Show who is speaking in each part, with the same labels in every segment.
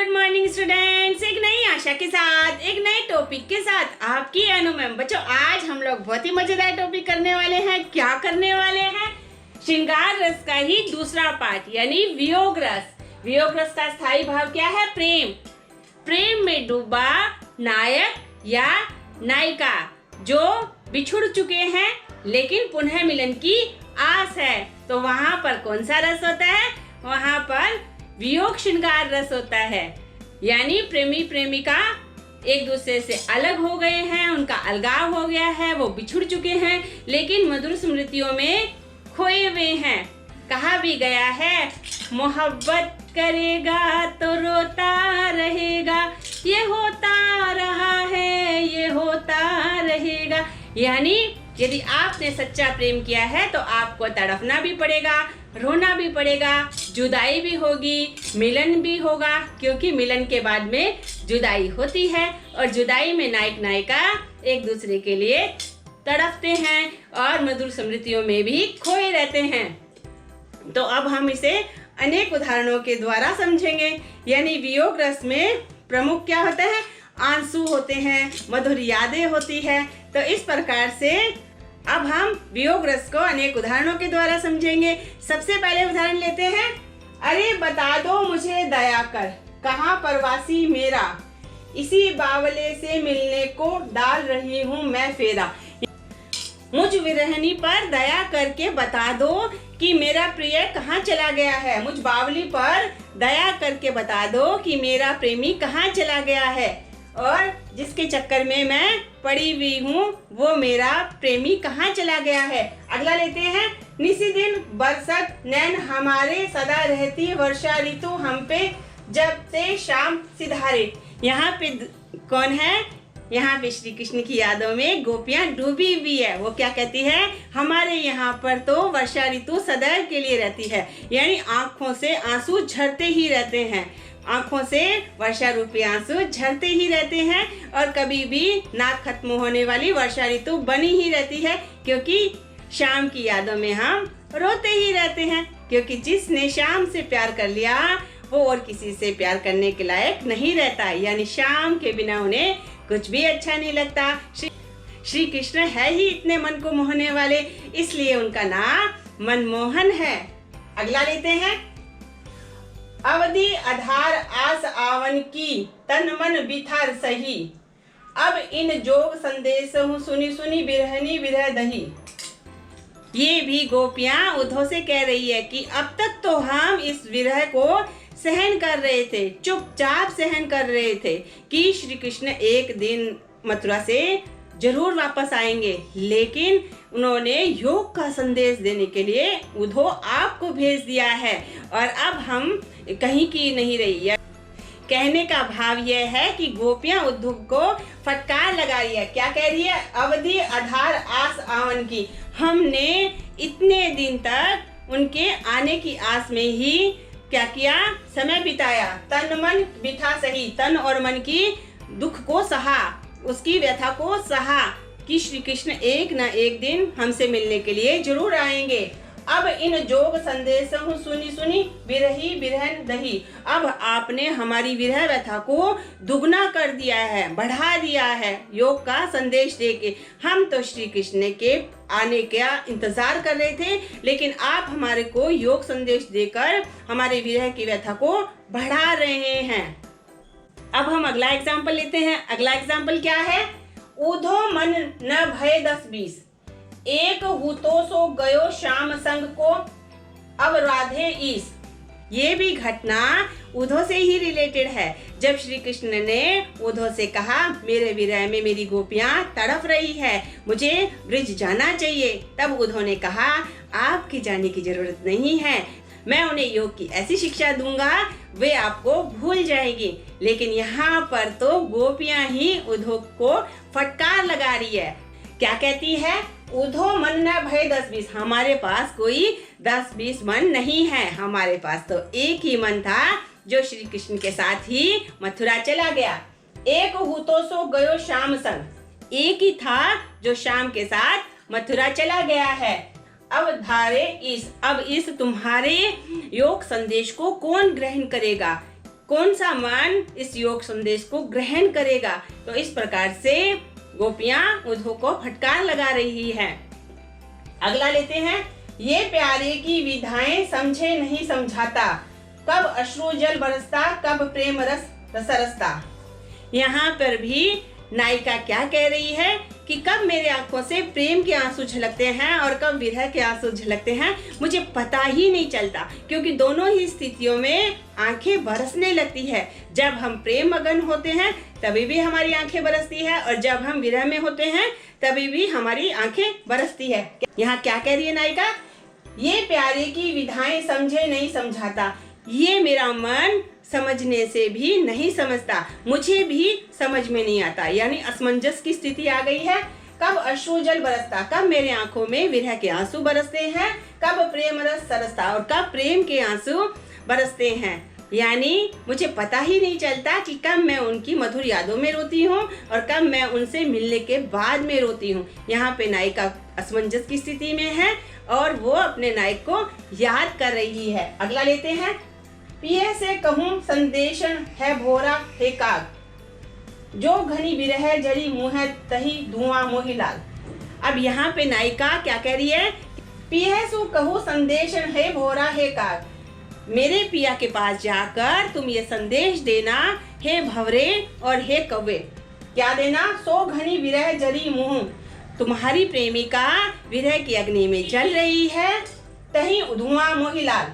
Speaker 1: Good morning students. एक नई आशा के साथ एक नए टॉपिक के साथ आपकी अनु मैम। बच्चों, आज हम लोग बहुत ही मजेदार टॉपिक करने वाले हैं। क्या करने वाले हैं? श्रृंगार रस का ही दूसरा पार्ट यानी वियोग रस। वियोग रस का स्थायी भाव क्या है? प्रेम। प्रेम में डूबा नायक या नायिका जो बिछुड़ चुके हैं लेकिन पुनः मिलन की आस है, तो वहां पर कौन सा रस होता है? वहां पर वियोग श्रृंगार रस होता है। यानी प्रेमी प्रेमिका एक दूसरे से अलग हो गए हैं, उनका अलगाव हो गया है, वो बिछुड़ चुके हैं लेकिन मधुर स्मृतियों में खोए हुए हैं। कहा भी गया है, मोहब्बत करेगा तो रोता रहेगा, ये होता रहा है, ये होता रहेगा। यानी यदि आपने सच्चा प्रेम किया है तो आपको तड़पना भी पड़ेगा, रोना भी पड़ेगा, जुदाई भी होगी, मिलन भी होगा, क्योंकि मिलन के बाद में जुदाई होती है और जुदाई में नायक नायिका एक दूसरे के लिए तड़पते हैं और मधुर स्मृतियों में भी खोए रहते हैं। तो अब हम इसे अनेक उदाहरणों के द्वारा समझेंगे। यानी वियोग रस में प्रमुख क्या होता है? आंसू होते हैं, मधुर यादें होती है। तो इस प्रकार से अब हम वियोग रस को अनेक उदाहरणों के द्वारा समझेंगे। सबसे पहले उदाहरण लेते हैं। अरे बता दो मुझे दया कर, कहाँ परवासी मेरा, इसी बावले से मिलने को डाल रही हूँ मैं फेरा। मुझ विरहनी पर दया करके बता दो कि मेरा प्रिय कहाँ चला गया है। मुझ बावली पर दया करके बता दो कि मेरा प्रेमी कहाँ चला गया है और जिसके चक्कर में मैं पड़ी हुई हूँ वो मेरा प्रेमी कहाँ चला गया है। अगला लेते हैं। निसी दिन बरसत नैन हमारे, सदा रहती वर्षा ऋतु हम पे, जब से शाम सिधारे। यहाँ पे कौन है? यहाँ पे श्री कृष्ण की यादों में गोपियां डूबी हुई है। वो क्या कहती है? हमारे यहाँ पर तो वर्षा ऋतु सदैव के लिए रहती है। यानी आंखों से आंसू झरते ही रहते हैं, आंखों से वर्षा रूपी आंसू झरते ही रहते हैं और कभी भी ना खत्म होने वाली वर्षा ऋतु बनी ही रहती है, क्योंकि शाम की यादों में हम रोते ही रहते हैं। क्योंकि जिसने शाम से प्यार कर लिया वो और किसी से प्यार करने के लायक नहीं रहता। यानी शाम के बिना उन्हें कुछ भी अच्छा नहीं लगता। श्री कृष्ण है ही इतने मन को मोहने वाले, इसलिए उनका नाम मनमोहन है। अगला लेते हैं। अवधि आधार आस आवन की, तन मन बिथार सही, अब इन जोग संदेश हूँ सुनी सुनी बिरहनी बिरह दही। ये भी गोपियां उद्धव से कह रही है कि अब तक तो हम इस विरह को सहन कर रहे थे, चुपचाप सहन कर रहे थे कि श्री कृष्ण एक दिन मथुरा से जरूर वापस आएंगे, लेकिन उन्होंने योग का संदेश देने के लिए उद्धव आपको भेज दिया है और अब हम कहीं की नहीं रही है। कहने का भाव यह है कि गोपियां उद्धव को फटकार लगा रही है। क्या कह रही है? अवधि आधार आस आवन की, हमने इतने दिन तक उनके आने की आस में ही क्या किया? समय बिताया, तन मन बिठा सही, तन और मन की दुख को सहा, उसकी व्यथा को सहा कि श्री कृष्ण एक ना एक दिन हमसे मिलने के लिए जरूर आएंगे। अब इन जोग संदेश हूँ सुनी सुनी बिरही बिरहन दही, अब आपने हमारी विरह व्यथा को दुगना कर दिया है, बढ़ा दिया है योग का संदेश देके। हम तो श्री कृष्ण के आने का इंतजार कर रहे थे, लेकिन आप हमारे को योग संदेश देकर हमारे विरह की व्यथा को बढ़ा रहे हैं। अब हम अगला एग्जाम्पल लेते हैं। अगला एग्जाम्पल क्या है? ऊधो मन न भय 10-20, एक हूतो सो गयो श्याम संग को, अब राधे ईस। ये भी घटना उद्धव से ही रिलेटेड है। जब श्री कृष्ण ने उद्धव से कहा, मेरे विरह में मेरी गोपियां तड़प रही है, मुझे ब्रिज जाना चाहिए, तब उद्धव ने कहा, आपकी जाने की जरूरत नहीं है, मैं उन्हें योग की ऐसी शिक्षा दूंगा वे आपको भूल जाएगी। लेकिन यहाँ पर तो गोपियां ही उद्धव को फटकार लगा रही है। क्या कहती है? उद्धव मन न भय 10-20, हमारे पास कोई 10-20 मन नहीं है, हमारे पास तो एक ही मन था जो श्री कृष्ण के साथ ही मथुरा चला गया। एक हूतो सो गयो श्याम संग, एक ही था जो श्याम के साथ मथुरा चला गया है। अब धारे इस, अब इस तुम्हारे योग संदेश को कौन ग्रहण करेगा, कौन सा मन इस योग संदेश को ग्रहण करेगा। तो इस प्रकार से गोपियां उद्धव को फटकार लगा रही है। अगला लेते हैं, ये प्यारे की विधाएं समझे नहीं समझाता, कब अश्रु जल बरसता, कब प्रेम रस रसरसता। यहाँ पर भी नायिका क्या कह रही है कि कब मेरे आंखों से प्रेम के आंसू झलकते हैं और कब विरह के आंसू झलकते हैं, मुझे पता ही नहीं चलता, क्योंकि दोनों ही स्थितियों में आंखें बरसने लगती है। जब हम प्रेम मगन होते हैं तभी भी हमारी आंखें बरसती है, और जब हम विरह में होते हैं तभी भी हमारी आंखें बरसती है। यहाँ क्या कह रही है नायिका, ये प्यारे की विधाएं समझे नहीं समझाता, ये मेरा मन समझने से भी नहीं समझता, मुझे भी समझ में नहीं आता। यानी असमंजस की स्थिति आ गई है। कब अश्रु जल बरसता, कब मेरे आंखों में विरह के आंसू बरसते हैं, कब प्रेम रस सरसता, और कब प्रेम के आंसू बरसते हैं। यानी मुझे पता ही नहीं चलता कि कब मैं उनकी मधुर यादों में रोती हूँ और कब मैं उनसे मिलने के बाद में रोती हूँ। यहाँ पे नायिका असमंजस की स्थिति में है और वो अपने नायक को याद कर रही है। अगला लेते हैं, पिए से कहूँ संदेशन है भोरा हे काग, जो घनी विरह जड़ी मुँह तही धुआं मोहि लाल। अब यहाँ पे नायिका क्या कह रही है, पिए सु कहूँ संदेशन है भोरा हे काग, मेरे पिया के पास जाकर तुम ये संदेश देना, हे भंवरे और हे कौवे। क्या देना, सो घनी विरह जड़ी मुँह, तुम्हारी प्रेमिका विरह की अग्नि में जल रही है, तही धुआं मोहि लाल,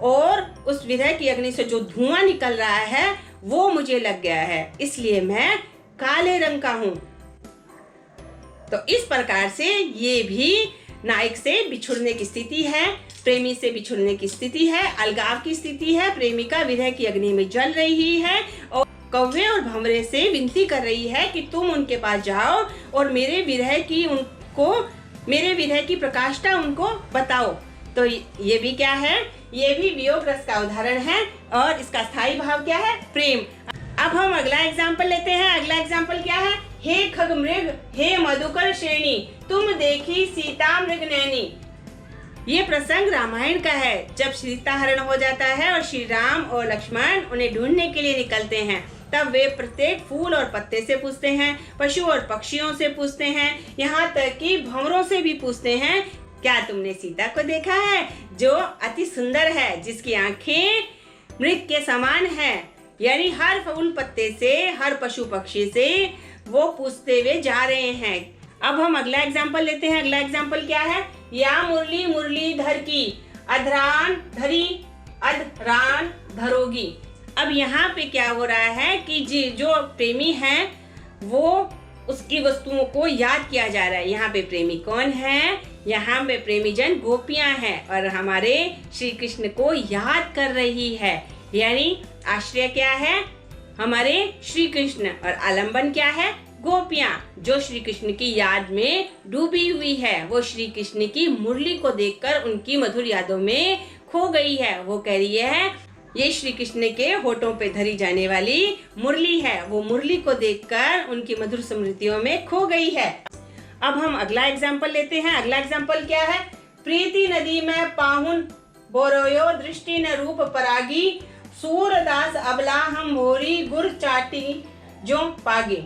Speaker 1: और उस विरह की अग्नि से जो धुआं निकल रहा है वो मुझे लग गया है, इसलिए मैं काले रंग का हूँ। तो इस प्रकार से ये भी नायक से बिछुड़ने की स्थिति है, प्रेमी से बिछुड़ने की स्थिति है, अलगाव की स्थिति है। प्रेमिका विरह की अग्नि में जल रही है और कौवे और भंवरे से विनती कर रही है कि तुम उनके पास जाओ और मेरे विरह की प्रकाष्ठा उनको बताओ। तो ये भी क्या है, ये भी वियोग रस का उदाहरण है और इसका स्थायी भाव क्या है, प्रेम। अब हम अगला एग्जाम्पल लेते हैं। अगला एग्जाम्पल क्या है, हे खग मृग हे मधुकर श्रेणी, तुम देखी सीता मृग नैनी। ये प्रसंग रामायण का है, जब सीता हरण हो जाता है और श्री राम और लक्ष्मण उन्हें ढूंढने के लिए निकलते हैं, तब वे प्रत्येक फूल और पत्ते से पूछते हैं, पशु और पक्षियों से पूछते हैं, यहाँ तक कि भंवरों से भी पूछते हैं, क्या तुमने सीता को देखा है जो अति सुंदर है, जिसकी आंखें मृग के समान है। यानी हर फूल पत्ते से, हर पशु पक्षी से वो पूछते हुए जा रहे हैं। अब हम अगला एग्जाम्पल लेते हैं। अगला एग्जाम्पल क्या है, या मुरली मुरली धर की, अधरान धरी अधरान धरोगी। अब यहाँ पे क्या हो रहा है कि जो प्रेमी है वो उसकी वस्तुओं को याद किया जा रहा है। यहाँ पे प्रेमी कौन है, यहाँ पे प्रेमी जन गोपियां हैं और हमारे श्री कृष्ण को याद कर रही है। यानी आश्रय क्या है, हमारे श्री कृष्ण, और आलंबन क्या है, गोपियां, जो श्री कृष्ण की याद में डूबी हुई है। वो श्री कृष्ण की मुरली को देखकर उनकी मधुर यादों में खो गई है। वो कह रही है ये श्री कृष्ण के होठों पे धरी जाने वाली मुरली है, वो मुरली को देखकर उनकी मधुर स्मृतियों में खो गई है। अब हम अगला एग्जाम्पल लेते हैं। अगला एग्जाम्पल क्या है, प्रीति नदी में पाहुन बोरोयो दृष्टि न रूप परागी, सूरदास अबला हम भोरी गुर चाटी जो पागे।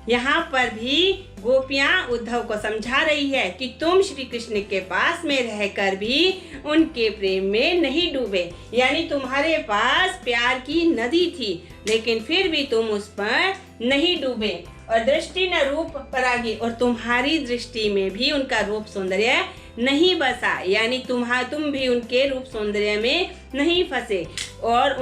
Speaker 1: यहाँ पर भी गोपियां उद्धव को समझा रही है कि तुम श्री कृष्ण के पास में रहकर भी उनके प्रेम में नहीं डूबे। यानी तुम्हारे पास प्यार की नदी थी लेकिन फिर भी तुम उस पर नहीं डूबे, और दृष्टि न रूप परागी, और तुम्हारी दृष्टि में भी उनका रूप सौंदर्य नहीं बसा। यानी तुम भी उनके रूप सौंदर्य में नहीं फंसे और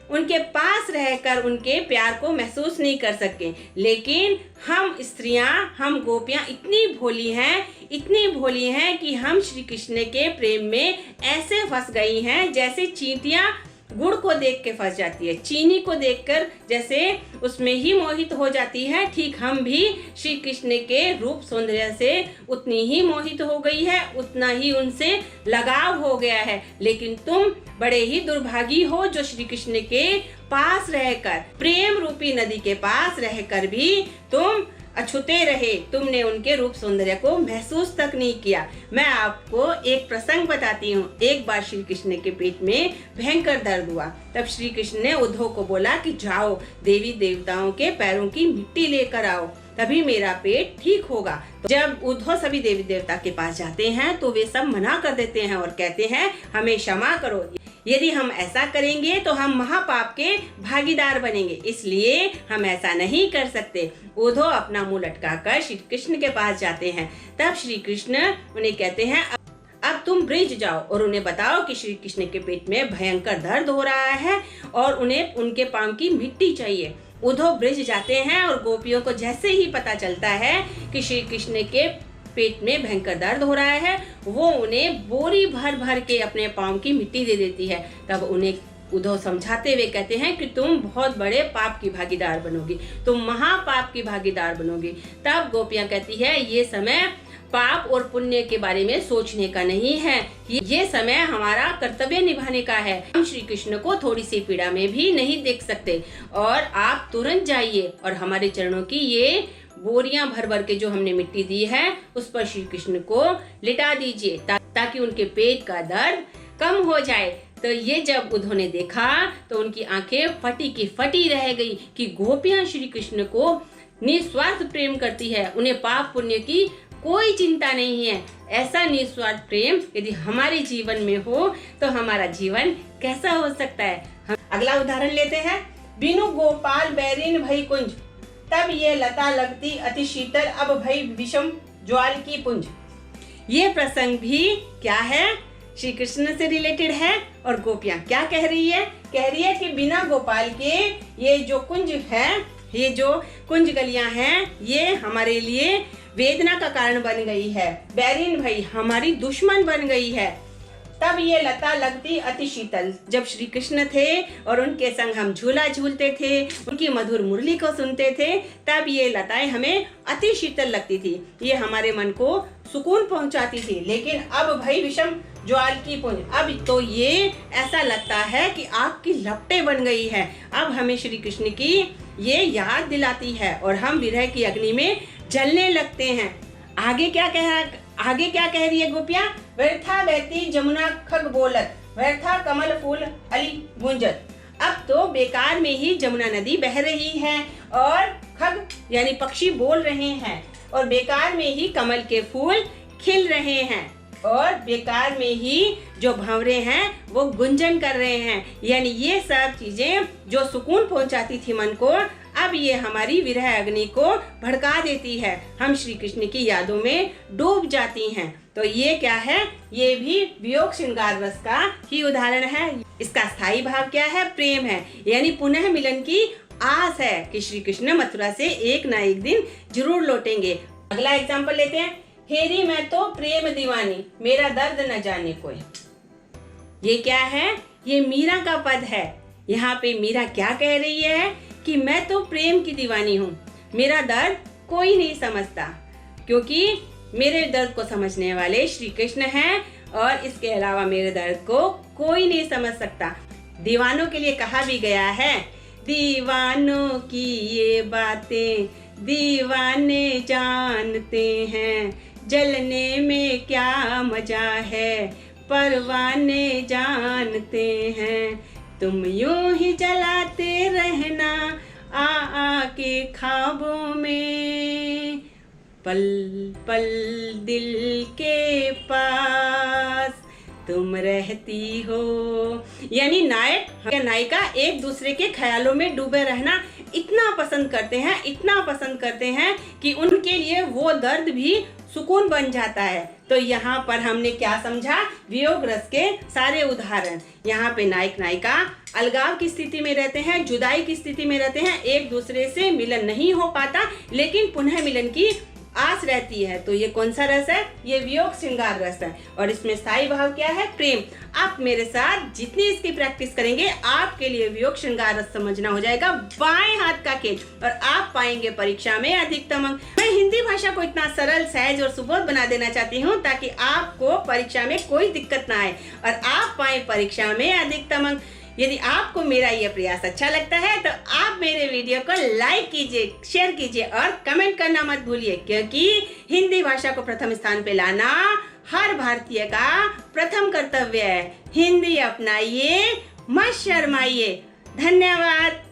Speaker 1: उनके पास रहकर उनके प्यार को महसूस नहीं कर सके। लेकिन हम स्त्रियां, हम गोपियां इतनी भोली हैं कि हम श्री कृष्ण के प्रेम में ऐसे फंस गई हैं जैसे चींटियां गुड़ को देख के फंस जाती है, चीनी को देखकर जैसे उसमें ही मोहित हो जाती है। ठीक हम भी श्री कृष्ण के रूप सौंदर्य से उतनी ही मोहित हो गई है, उतना ही उनसे लगाव हो गया है। लेकिन तुम बड़े ही दुर्भागी हो जो श्री कृष्ण के पास रहकर, प्रेम रूपी नदी के पास रहकर भी तुम अछूते रहे, तुमने उनके रूप सौंदर्य को महसूस तक नहीं किया। मैं आपको एक प्रसंग बताती हूँ। एक बार श्री कृष्ण के पेट में भयंकर दर्द हुआ। तब श्री कृष्ण ने उद्धव को बोला कि जाओ देवी देवताओं के पैरों की मिट्टी लेकर आओ, तभी मेरा पेट ठीक होगा। जब उद्धव सभी देवी देवता के पास जाते हैं तो वे सब मना कर देते हैं और कहते हैं हमें क्षमा करो, यदि हम ऐसा करेंगे तो हम महापाप के भागीदार बनेंगे, इसलिए हम ऐसा नहीं कर सकते। उद्धव अपना मुंह लटकाकर श्री कृष्ण के पास जाते हैं। तब श्री कृष्ण उन्हें कहते हैं अब तुम ब्रिज जाओ और उन्हें बताओ कि श्री कृष्ण के पेट में भयंकर दर्द हो रहा है और उन्हें उनके पांव की मिट्टी चाहिए। उद्धव ब्रिज जाते हैं और गोपियों को जैसे ही पता चलता है कि श्री कृष्ण के पेट में भयंकर दर्द हो रहा है, वो उन्हें बोरी भर भर के अपने पांव की मिट्टी दे देती है। तब उन्हें उद्धव समझाते हुए कहते हैं कि तुम बहुत बड़े पाप की भागीदार बनोगी, तुम महापाप की भागीदार बनोगी। तब गोपियां कहती है ये समय पाप और पुण्य के बारे में सोचने का नहीं है, ये समय हमारा कर्तव्य निभाने का है। हम श्री कृष्ण को थोड़ी सी पीड़ा में भी नहीं देख सकते और आप तुरंत जाइए और हमारे चरणों की ये बोरियां भर भर के जो हमने मिट्टी दी है उस पर श्री कृष्ण को लिटा दीजिए ताकि उनके पेट का दर्द कम हो जाए। तो ये जब उद्धव ने देखा तो उनकी आंखें फटी की फटी रह गई कि गोपियां श्री कृष्ण को निस्वार्थ प्रेम करती है, उन्हें पाप पुण्य की कोई चिंता नहीं है। ऐसा निस्वार्थ प्रेम यदि हमारे जीवन में हो तो हमारा जीवन कैसा हो सकता है। हम अगला उदाहरण लेते हैं। बिनु गोपाल बैरिन भई कुंज, तब ये लता लगती अति शीतल, अब भई विषम ज्वाल की पुंज। ये प्रसंग भी क्या है, श्री कृष्ण से रिलेटेड है। और गोपियां क्या कह रही है, कह रही है कि बिना गोपाल के ये जो कुंज है, ये जो कुंज गलियां हैं, ये हमारे लिए वेदना का कारण बन गई है। बैरिन भाई हमारी दुश्मन बन गई है। तब ये लता लगती अति शीतल, जब श्री कृष्ण थे और उनके संग हम झूला झूलते थे, उनकी मधुर मुरली को सुनते थे, तब ये लताएं हमें अति शीतल लगती थी, ये हमारे मन को सुकून पहुंचाती थी। लेकिन अब भाई विषम ज्वाल की पुंज, अब तो ये ऐसा लगता है कि आग की लपटें बन गई है। अब हमें श्री कृष्ण की ये याद दिलाती है और हम विरह की अग्नि में जलने लगते हैं। आगे क्या कह रही है गोपियां, व्यर्था बहती जमुना खग बोलत, व्यर्था कमल फूल अली गुंजत। अब तो बेकार में ही जमुना नदी बह रही है और खग यानी पक्षी बोल रहे हैं और बेकार में ही कमल के फूल खिल रहे हैं और बेकार में ही जो भंवरे हैं वो गुंजन कर रहे हैं। यानी ये सब चीजें जो सुकून पहुंचाती थी मन को, अब ये हमारी विरह अग्नि को भड़का देती है, हम श्री कृष्ण की यादों में डूब जाती हैं। तो ये क्या है, ये भी वियोग श्रृंगार रस का ही उदाहरण है। इसका स्थायी भाव क्या है, प्रेम है, यानी पुनः मिलन की आस है कि श्री कृष्ण मथुरा से एक ना एक दिन जरूर लौटेंगे। अगला एग्जाम्पल लेते हैं। हेरी मैं तो प्रेम दीवानी, मेरा दर्द न जाने कोई। ये क्या है, ये मीरा का पद है। यहाँ पे मीरा क्या कह रही है कि मैं तो प्रेम की दीवानी हूँ, मेरा दर्द कोई नहीं समझता, क्योंकि मेरे दर्द को समझने वाले श्री कृष्ण हैं और इसके अलावा मेरे दर्द को कोई नहीं समझ सकता। दीवानों के लिए कहा भी गया है, दीवानों की ये बातें दीवाने जानते हैं, जलने में क्या मजा है परवाने जानते हैं, तुम यूं ही जलाते रहना आ के ख्वाबों में, पल पल दिल के पास तुम रहती हो। यानी नायक या नायिका एक दूसरे के ख्यालों में डूबे रहना इतना पसंद करते हैं कि उनके लिए वो दर्द भी सुकून बन जाता है। तो यहाँ पर हमने क्या समझा, वियोग रस के सारे उदाहरण। यहाँ पे नायक नायिका अलगाव की स्थिति में रहते हैं, जुदाई की स्थिति में रहते हैं, एक दूसरे से मिलन नहीं हो पाता, लेकिन पुनः मिलन की आस रहती है। तो ये कौन सा रस है, ये वियोग श्रृंगार रस है और इसमें स्थायी भाव क्या है, प्रेम। आप मेरे साथ जितनी इसकी प्रैक्टिस करेंगे आपके लिए वियोग श्रृंगार रस समझना हो जाएगा बाएं हाथ का खेल और आप पाएंगे परीक्षा में अधिकतम अंक। मैं हिंदी भाषा को इतना सरल, सहज और सुबोध बना देना चाहती हूँ ताकि आपको परीक्षा में कोई दिक्कत ना आए और आप पाए परीक्षा में अधिकतम अंक। यदि आपको मेरा यह प्रयास अच्छा लगता है तो आप मेरे वीडियो को लाइक कीजिए, शेयर कीजिए और कमेंट करना मत भूलिए, क्योंकि हिंदी भाषा को प्रथम स्थान पे लाना हर भारतीय का प्रथम कर्तव्य है। हिंदी अपनाइए, मत शर्माइए। धन्यवाद।